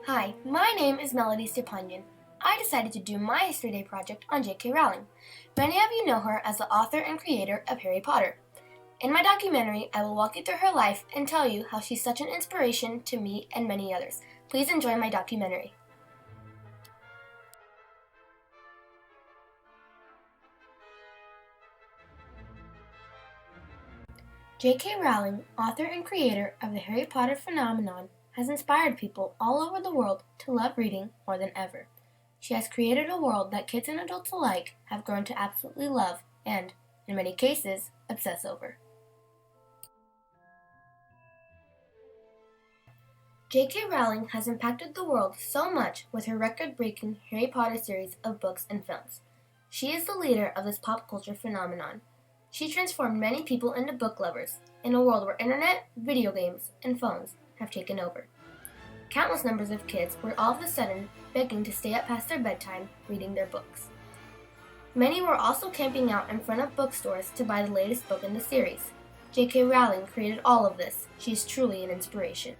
Hi, my name is Melody Stepanyan. I decided to do my History Day project on J.K. Rowling. Many of you know her as the author and creator of Harry Potter. In my documentary, I will walk you through her life and tell you how she's such an inspiration to me and many others. Please enjoy my documentary. J.K. Rowling, author and creator of the Harry Potter phenomenon, has inspired people all over the world to love reading more than ever. She has created a world that kids and adults alike have grown to absolutely love and, in many cases, obsess over. J.K. Rowling has impacted the world so much with her record-breaking Harry Potter series of books and films. She is the leader of this pop culture phenomenon. She transformed many people into book lovers in a world where internet, video games, and phones have taken over. Countless numbers of kids were all of a sudden begging to stay up past their bedtime reading their books. Many were also camping out in front of bookstores to buy the latest book in the series. J.K. Rowling created all of this. She is truly an inspiration.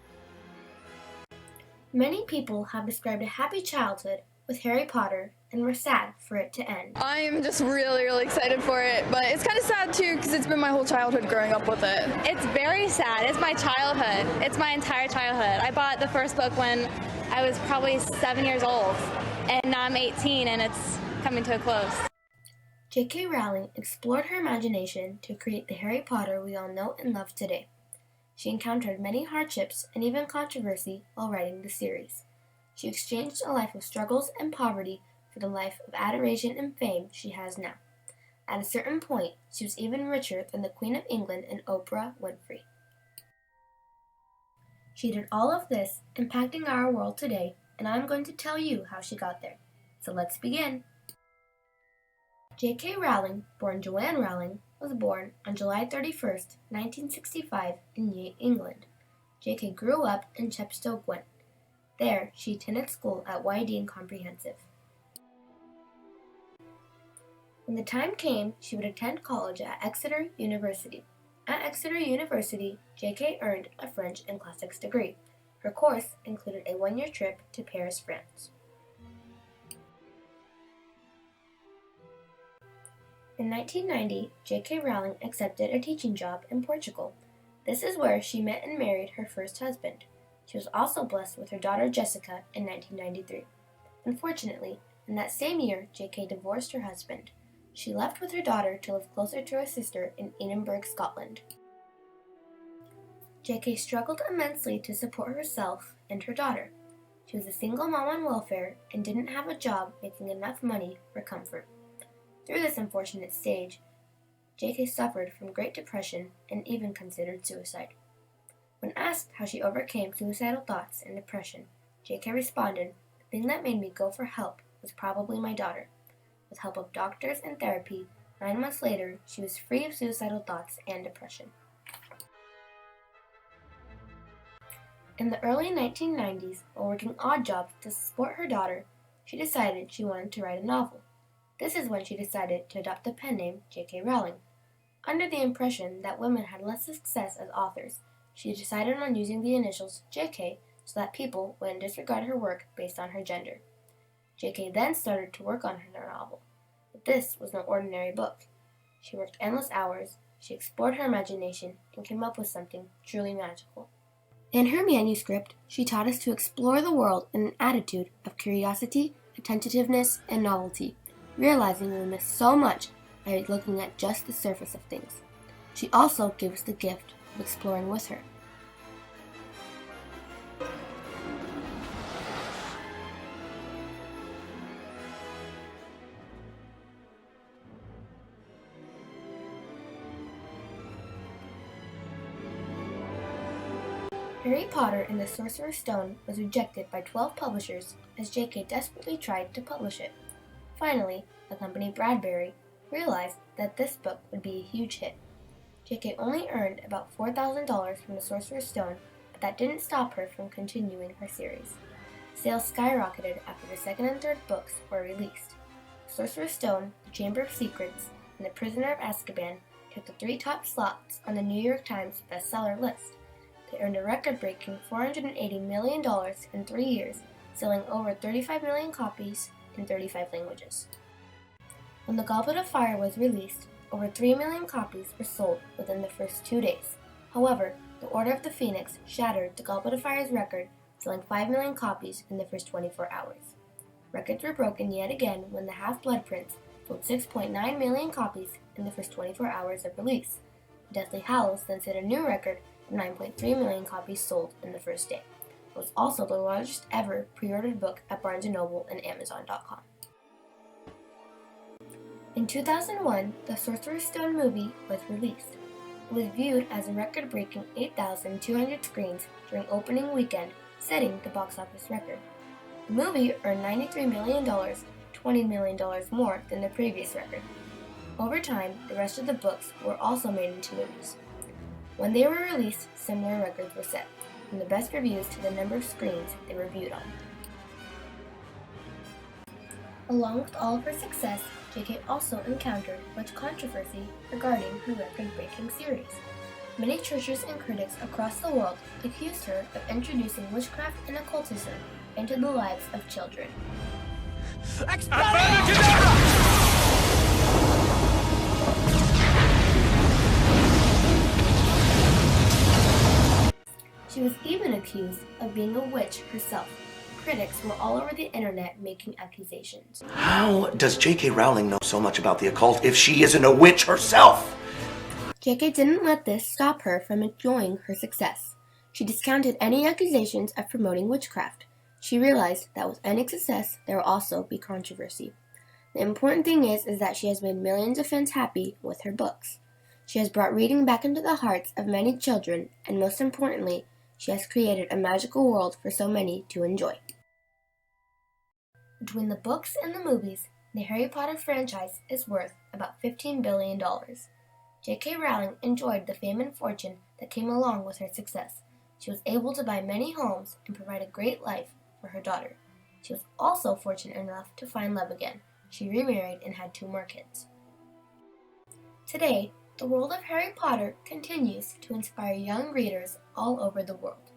Many people have described a happy childhood with Harry Potter and were sad for it to end. I'm just really excited for it, but it's kind of sad too because it's been my whole childhood growing up with it. It's very sad. It's my childhood. It's my entire childhood. I bought the first book when I was probably 7 years old, and now I'm 18 and it's coming to a close. J.K. Rowling explored her imagination to create the Harry Potter we all know and love today. She encountered many hardships and even controversy while writing the series. She exchanged a life of struggles and poverty for the life of adoration and fame she has now. At a certain point, she was even richer than the Queen of England and Oprah Winfrey. She did all of this, impacting our world today, and I'm going to tell you how she got there. So let's begin. J.K. Rowling, born Joanne Rowling, was born on July 31st, 1965 in New England. J.K. grew up in Chepstow, Gwent. There, she attended school at Dean Comprehensive. When the time came, she would attend college at Exeter University. At Exeter University, J.K. earned a French and Classics degree. Her course included a one-year trip to Paris, France. In 1990, J.K. Rowling accepted a teaching job in Portugal. This is where she met and married her first husband. She was also blessed with her daughter Jessica in 1993. Unfortunately, in that same year, J.K. divorced her husband. She left with her daughter to live closer to her sister in Edinburgh, Scotland. J.K. struggled immensely to support herself and her daughter. She was a single mom on welfare and didn't have a job making enough money for comfort. Through this unfortunate stage, J.K. suffered from Great Depression and even considered suicide. When asked how she overcame suicidal thoughts and depression, J.K. responded, "The thing that made me go for help was probably my daughter." With help of doctors and therapy, 9 months later, she was free of suicidal thoughts and depression. In the early 1990s, while working odd jobs to support her daughter, she decided she wanted to write a novel. This is when she decided to adopt the pen name J.K. Rowling. Under the impression that women had less success as authors, she decided on using the initials J.K. so that people wouldn't disregard her work based on her gender. J.K. then started to work on her novel, but this was no ordinary book. She worked endless hours, she explored her imagination, and came up with something truly magical. In her manuscript, she taught us to explore the world in an attitude of curiosity, attentiveness, and novelty, realizing we miss so much by looking at just the surface of things. She also gave us the gift of exploring with her. Harry Potter and the Sorcerer's Stone was rejected by 12 publishers as J.K. desperately tried to publish it. Finally, the company Bradbury realized that this book would be a huge hit. J.K. only earned about $4,000 from the Sorcerer's Stone, but that didn't stop her from continuing her series. Sales skyrocketed after the second and third books were released. The Sorcerer's Stone, The Chamber of Secrets, and The Prisoner of Azkaban took the 3 top slots on the New York Times bestseller list. It earned a record-breaking $480 million in 3 years, selling over 35 million copies in 35 languages. When The Goblet of Fire was released, over 3 million copies were sold within the first 2 days. However, The Order of the Phoenix shattered The Goblet of Fire's record, selling 5 million copies in the first 24 hours. Records were broken yet again when The Half-Blood Prince sold 6.9 million copies in the first 24 hours of release. Deathly Hallows then set a new record of 9.3 million copies sold in the first day. It was also the largest ever pre-ordered book at Barnes & Noble and Amazon.com. In 2001, the Sorcerer's Stone movie was released. It was viewed as a record-breaking 8,200 screens during opening weekend, setting the box office record. The movie earned $93 million, $20 million more than the previous record. Over time, the rest of the books were also made into movies. When they were released, similar records were set, from the best reviews to the number of screens they were viewed on. Along with all of her success, J.K. also encountered much controversy regarding her record-breaking series. Many churches and critics across the world accused her of introducing witchcraft and occultism into the lives of children. She was even accused of being a witch herself. Critics were all over the internet making accusations. How does J.K. Rowling know so much about the occult if she isn't a witch herself? J.K. didn't let this stop her from enjoying her success. She discounted any accusations of promoting witchcraft. She realized that with any success, there will also be controversy. The important thing is that she has made millions of fans happy with her books. She has brought reading back into the hearts of many children, and most importantly, she has created a magical world for so many to enjoy. Between the books and the movies, the Harry Potter franchise is worth about $15 billion. J.K. Rowling enjoyed the fame and fortune that came along with her success. She was able to buy many homes and provide a great life for her daughter. She was also fortunate enough to find love again. She remarried and had 2 more kids. Today, the world of Harry Potter continues to inspire young readers all over the world.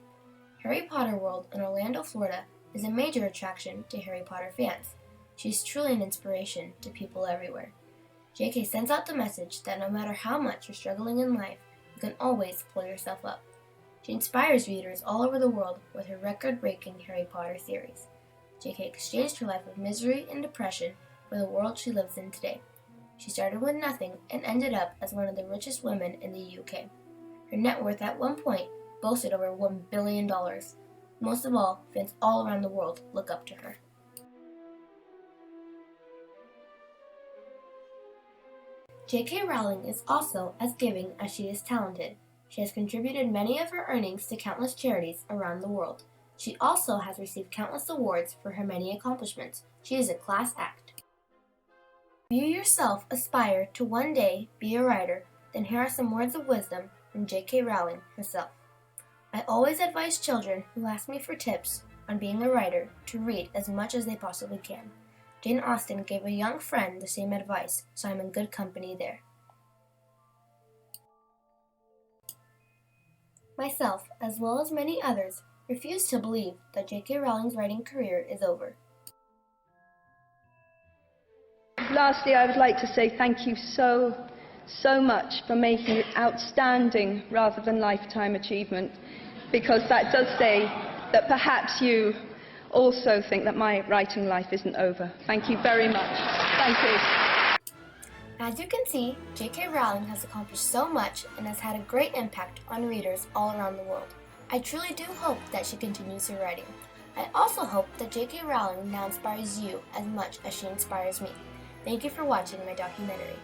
Harry Potter World in Orlando, Florida is a major attraction to Harry Potter fans. She's truly an inspiration to people everywhere. J.K. sends out the message that no matter how much you're struggling in life, you can always pull yourself up. She inspires readers all over the world with her record-breaking Harry Potter series. J.K. exchanged her life of misery and depression for the world she lives in today. She started with nothing and ended up as one of the richest women in the UK. Her net worth at one point boasted over $1 billion. Most of all, fans all around the world look up to her. J.K. Rowling is also as giving as she is talented. She has contributed many of her earnings to countless charities around the world. She also has received countless awards for her many accomplishments. She is a class act. If you yourself aspire to one day be a writer, then here are some words of wisdom from J.K. Rowling herself. I always advise children who ask me for tips on being a writer to read as much as they possibly can. Jane Austen gave a young friend the same advice, so I'm in good company there. Myself, as well as many others, refuse to believe that J.K. Rowling's writing career is over. Lastly, I would like to say thank you so much for making it outstanding rather than lifetime achievement, because that does say that perhaps you also think that my writing life isn't over. Thank you very much. Thank you. As you can see, J.K. Rowling has accomplished so much and has had a great impact on readers all around the world. I truly do hope that she continues her writing. I also hope that J.K. Rowling now inspires you as much as she inspires me. Thank you for watching my documentary.